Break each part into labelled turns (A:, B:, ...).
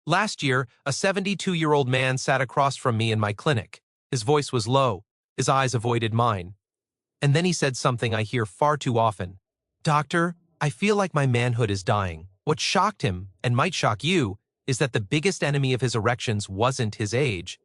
A: Last year, a 72-year-old man sat across from me in my clinic. His voice was low, his eyes avoided mine. And then he said something I hear far too often. "Doctor, I feel like my manhood is dying." What shocked him, and might shock you, is that the biggest enemy of his erections wasn't his age.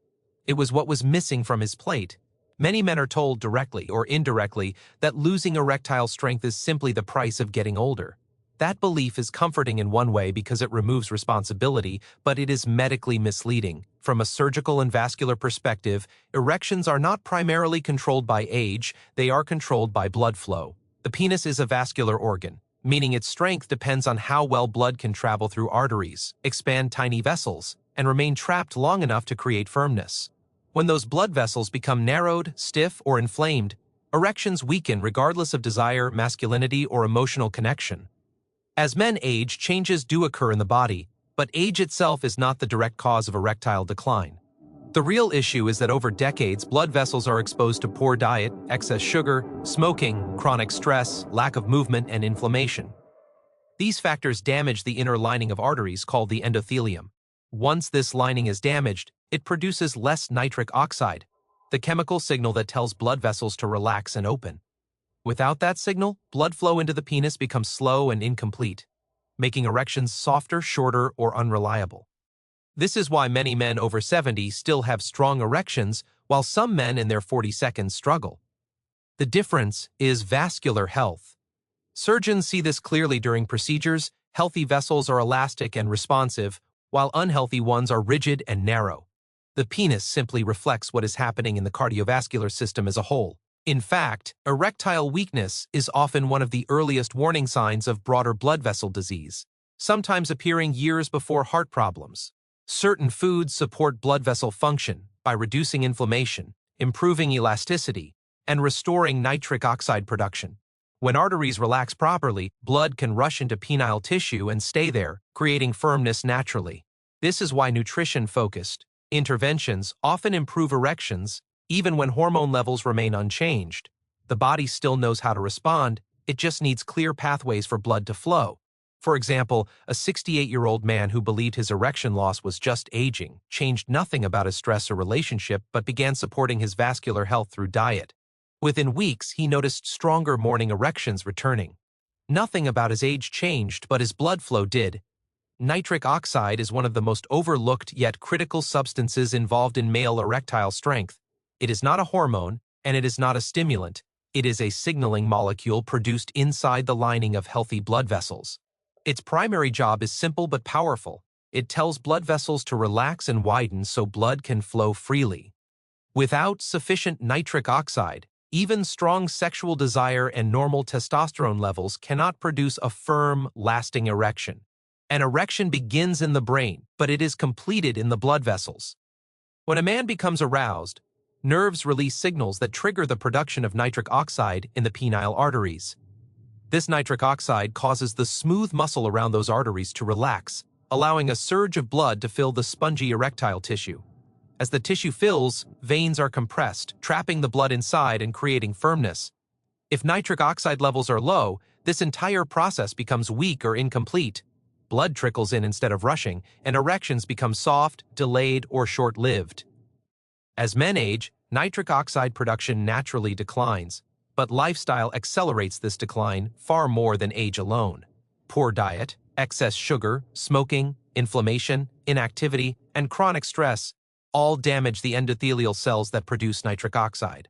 A: It was what was missing from his plate. Many men are told directly or indirectly that losing erectile strength is simply the price of getting older. That belief is comforting in one way because it removes responsibility, but it is medically misleading. From a surgical and vascular perspective, erections are not primarily controlled by age, they are controlled by blood flow. The penis is a vascular organ, meaning its strength depends on how well blood can travel through arteries, expand tiny vessels, and remain trapped long enough to create firmness. When those blood vessels become narrowed, stiff, or inflamed, erections weaken regardless of desire, masculinity, or emotional connection. As men age, changes do occur in the body, but age itself is not the direct cause of erectile decline. The real issue is that over decades, blood vessels are exposed to poor diet, excess sugar, smoking, chronic stress, lack of movement, and inflammation. These factors damage the inner lining of arteries called the endothelium. Once this lining is damaged, it produces less nitric oxide, the chemical signal that tells blood vessels to relax and open. Without that signal, blood flow into the penis becomes slow and incomplete, making erections softer, shorter, or unreliable. This is why many men over 70 still have strong erections, while some men in their 40s struggle. The difference is vascular health. Surgeons see this clearly during procedures. Healthy vessels are elastic and responsive, while unhealthy ones are rigid and narrow. The penis simply reflects what is happening in the cardiovascular system as a whole. In fact, erectile weakness is often one of the earliest warning signs of broader blood vessel disease, sometimes appearing years before heart problems. Certain foods support blood vessel function by reducing inflammation, improving elasticity, and restoring nitric oxide production. When arteries relax properly, blood can rush into penile tissue and stay there, creating firmness naturally. This is why nutrition-focused interventions often improve erections. Even when hormone levels remain unchanged, the body still knows how to respond, it just needs clear pathways for blood to flow. For example, a 68-year-old man who believed his erection loss was just aging changed nothing about his stress or relationship but began supporting his vascular health through diet. Within weeks, he noticed stronger morning erections returning. Nothing about his age changed, but his blood flow did. Nitric oxide is one of the most overlooked yet critical substances involved in male erectile strength. It is not a hormone, and it is not a stimulant. It is a signaling molecule produced inside the lining of healthy blood vessels. Its primary job is simple but powerful. It tells blood vessels to relax and widen so blood can flow freely. Without sufficient nitric oxide, even strong sexual desire and normal testosterone levels cannot produce a firm, lasting erection. An erection begins in the brain, but it is completed in the blood vessels. When a man becomes aroused, nerves release signals that trigger the production of nitric oxide in the penile arteries. This nitric oxide causes the smooth muscle around those arteries to relax, allowing a surge of blood to fill the spongy erectile tissue. As the tissue fills, veins are compressed, trapping the blood inside and creating firmness. If nitric oxide levels are low, this entire process becomes weak or incomplete. Blood trickles in instead of rushing, and erections become soft, delayed, or short-lived. As men age, nitric oxide production naturally declines, but lifestyle accelerates this decline far more than age alone. Poor diet, excess sugar, smoking, inflammation, inactivity, and chronic stress all damage the endothelial cells that produce nitric oxide.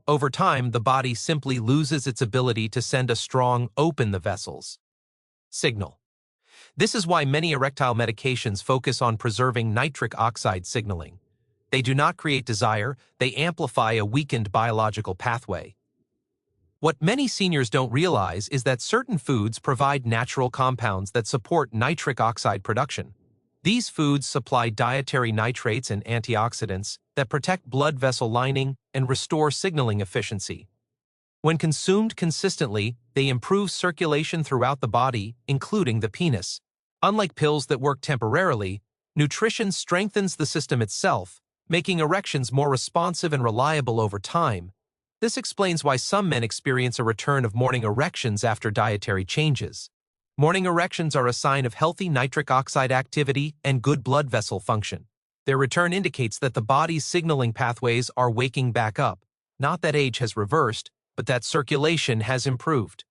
A: Over time, the body simply loses its ability to send a strong open the vessels signal. This is why many erectile medications focus on preserving nitric oxide signaling. They do not create desire, they amplify a weakened biological pathway. What many seniors don't realize is that certain foods provide natural compounds that support nitric oxide production. These foods supply dietary nitrates and antioxidants that protect blood vessel lining and restore signaling efficiency. When consumed consistently, they improve circulation throughout the body, including the penis. Unlike pills that work temporarily, nutrition strengthens the system itself, making erections more responsive and reliable over time. This explains why some men experience a return of morning erections after dietary changes. Morning erections are a sign of healthy nitric oxide activity and good blood vessel function. Their return indicates that the body's signaling pathways are waking back up, not that age has reversed, but that circulation has improved.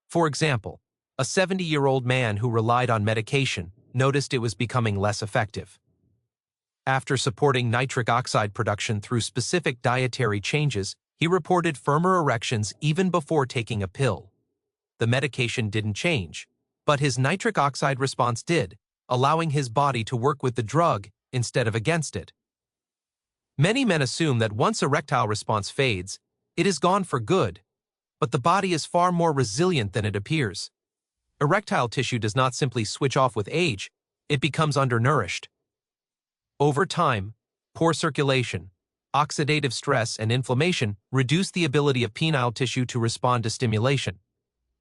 A: For example, a 70-year-old man who relied on medication noticed it was becoming less effective. After supporting nitric oxide production through specific dietary changes, he reported firmer erections even before taking a pill. The medication didn't change, but his nitric oxide response did, allowing his body to work with the drug instead of against it. Many men assume that once erectile response fades, it is gone for good, but the body is far more resilient than it appears. Erectile tissue does not simply switch off with age, it becomes undernourished. Over time, poor circulation, oxidative stress, and inflammation reduce the ability of penile tissue to respond to stimulation.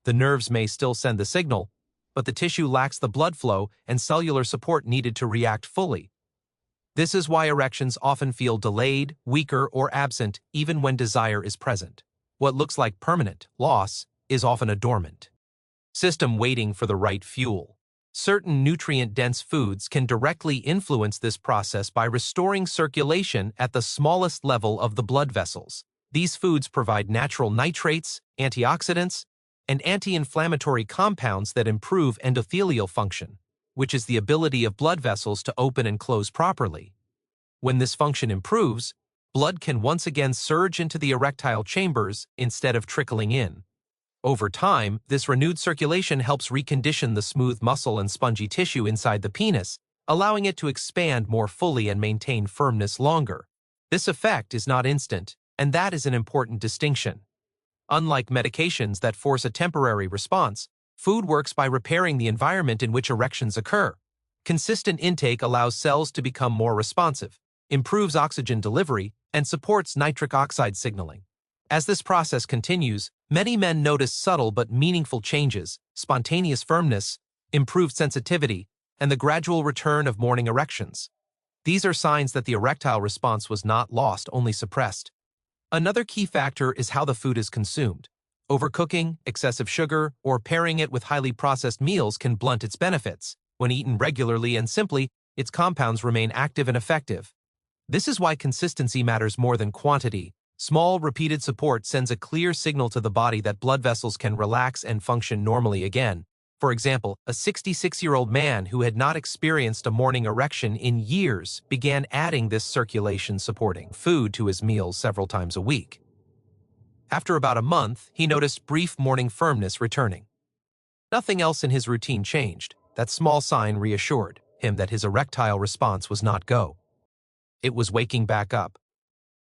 A: The nerves may still send the signal, but the tissue lacks the blood flow and cellular support needed to react fully. This is why erections often feel delayed, weaker, or absent even when desire is present. What looks like permanent loss is often a dormant system waiting for the right fuel. Certain nutrient-dense foods can directly influence this process by restoring circulation at the smallest level of the blood vessels. These foods provide natural nitrates, antioxidants, and anti-inflammatory compounds that improve endothelial function, which is the ability of blood vessels to open and close properly. When this function improves, blood can once again surge into the erectile chambers instead of trickling in. Over time, this renewed circulation helps recondition the smooth muscle and spongy tissue inside the penis, allowing it to expand more fully and maintain firmness longer. This effect is not instant, and that is an important distinction. Unlike medications that force a temporary response, food works by repairing the environment in which erections occur. Consistent intake allows cells to become more responsive, improves oxygen delivery, and supports nitric oxide signaling. As this process continues, many men notice subtle but meaningful changes, spontaneous firmness, improved sensitivity, and the gradual return of morning erections. These are signs that the erectile response was not lost, only suppressed. Another key factor is how the food is consumed. Overcooking, excessive sugar, or pairing it with highly processed meals can blunt its benefits. When eaten regularly and simply, its compounds remain active and effective. This is why consistency matters more than quantity. Small, repeated support sends a clear signal to the body that blood vessels can relax and function normally again. For example, a 66-year-old man who had not experienced a morning erection in years began adding this circulation-supporting food to his meals several times a week. After about a month, he noticed brief morning firmness returning. Nothing else in his routine changed. That small sign reassured him that his erectile response was not go. It was waking back up.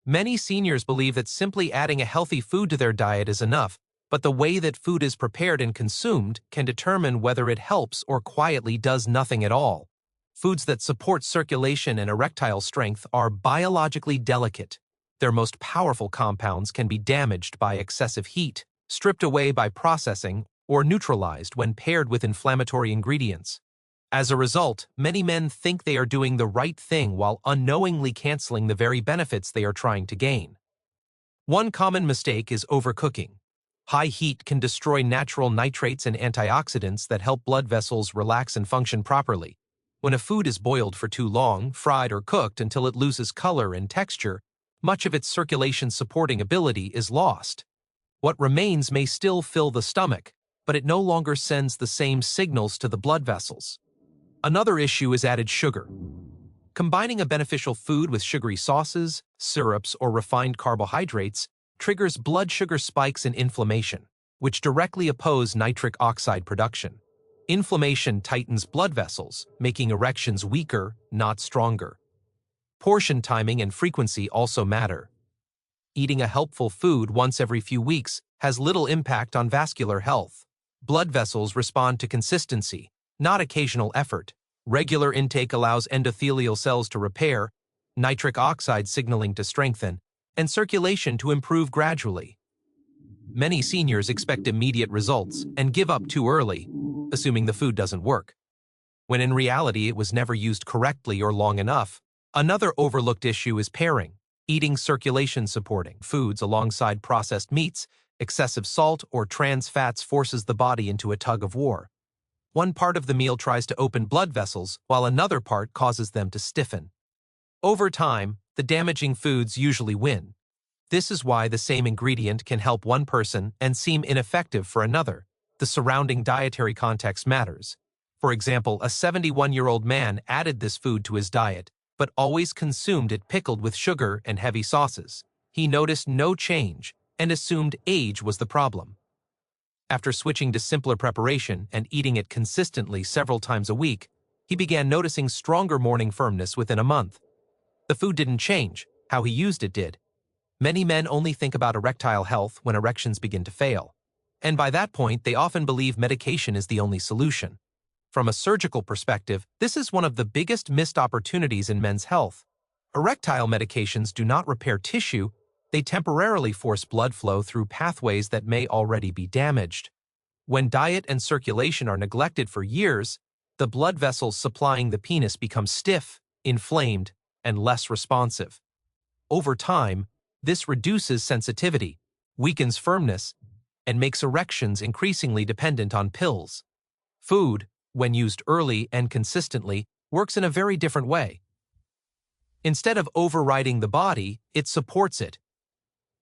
A: Many seniors believe that simply adding a healthy food to their diet is enough, but the way that food is prepared and consumed can determine whether it helps or quietly does nothing at all. Foods that support circulation and erectile strength are biologically delicate. Their most powerful compounds can be damaged by excessive heat, stripped away by processing, or neutralized when paired with inflammatory ingredients. As a result, many men think they are doing the right thing while unknowingly canceling the very benefits they are trying to gain. One common mistake is overcooking. High heat can destroy natural nitrates and antioxidants that help blood vessels relax and function properly. When a food is boiled for too long, fried or cooked until it loses color and texture, much of its circulation-supporting ability is lost. What remains may still fill the stomach, but it no longer sends the same signals to the blood vessels. Another issue is added sugar. Combining a beneficial food with sugary sauces, syrups, or refined carbohydrates triggers blood sugar spikes and inflammation, which directly oppose nitric oxide production. Inflammation tightens blood vessels, making erections weaker, not stronger. Portion timing and frequency also matter. Eating a helpful food once every few weeks has little impact on vascular health. Blood vessels respond to consistency, not occasional effort. Regular intake allows endothelial cells to repair, nitric oxide signaling to strengthen, and circulation to improve gradually. Many seniors expect immediate results and give up too early, assuming the food doesn't work, when in reality it was never used correctly or long enough. Another overlooked issue is pairing. Eating circulation-supporting foods alongside processed meats, excessive salt, or trans fats forces the body into a tug of war. One part of the meal tries to open blood vessels, while another part causes them to stiffen. Over time, the damaging foods usually win. This is why the same ingredient can help one person and seem ineffective for another. The surrounding dietary context matters. For example, a 71-year-old man added this food to his diet, but always consumed it pickled with sugar and heavy sauces. He noticed no change and assumed age was the problem. After switching to simpler preparation and eating it consistently several times a week, he began noticing stronger morning firmness within a month. The food didn't change, how he used it did. Many men only think about erectile health when erections begin to fail. And by that point, they often believe medication is the only solution. From a surgical perspective, this is one of the biggest missed opportunities in men's health. Erectile medications do not repair tissue, they temporarily force blood flow through pathways that may already be damaged. When diet and circulation are neglected for years, the blood vessels supplying the penis become stiff, inflamed, and less responsive. Over time, this reduces sensitivity, weakens firmness, and makes erections increasingly dependent on pills. Food, when used early and consistently, works in a very different way. Instead of overriding the body, it supports it.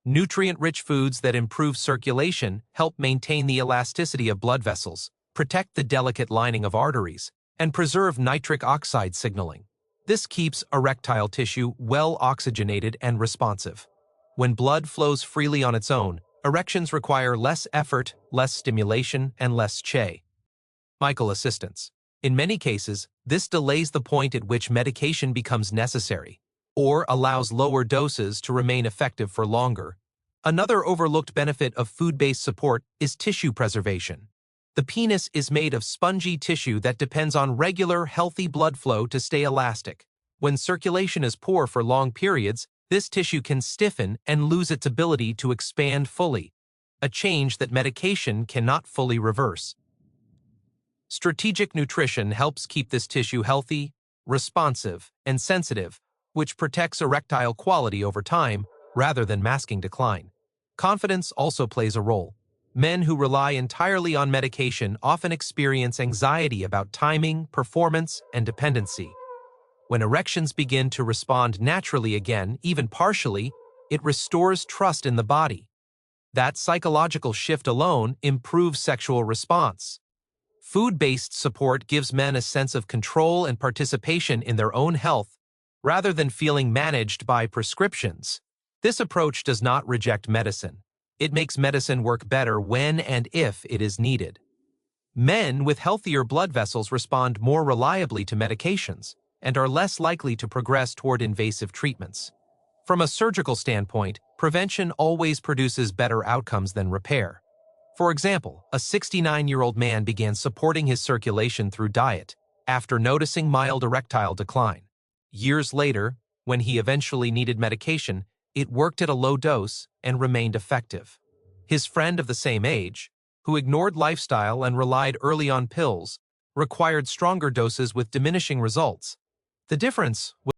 A: Nutrient-rich foods that improve circulation help maintain the elasticity of blood vessels, protect the delicate lining of arteries, and preserve nitric oxide signaling. This keeps erectile tissue well oxygenated and responsive. When blood flows freely on its own, erections require less effort, less stimulation, and less chemical assistance. In many cases, this delays the point at which medication becomes necessary, or allows lower doses to remain effective for longer. Another overlooked benefit of food-based support is tissue preservation. The penis is made of spongy tissue that depends on regular, healthy blood flow to stay elastic. When circulation is poor for long periods, this tissue can stiffen and lose its ability to expand fully, a change that medication cannot fully reverse. Strategic nutrition helps keep this tissue healthy, responsive, and sensitive, which protects erectile quality over time rather than masking decline. Confidence also plays a role. Men who rely entirely on medication often experience anxiety about timing, performance, and dependency. When erections begin to respond naturally again, even partially, it restores trust in the body. That psychological shift alone improves sexual response. Food-based support gives men a sense of control and participation in their own health, rather than feeling managed by prescriptions. This approach does not reject medicine. It makes medicine work better when and if it is needed. Men with healthier blood vessels respond more reliably to medications and are less likely to progress toward invasive treatments. From a surgical standpoint, prevention always produces better outcomes than repair. For example, a 69-year-old man began supporting his circulation through diet after noticing mild erectile decline. Years later, when he eventually needed medication, it worked at a low dose and remained effective. His friend of the same age, who ignored lifestyle and relied early on pills, required stronger doses with diminishing results. The difference was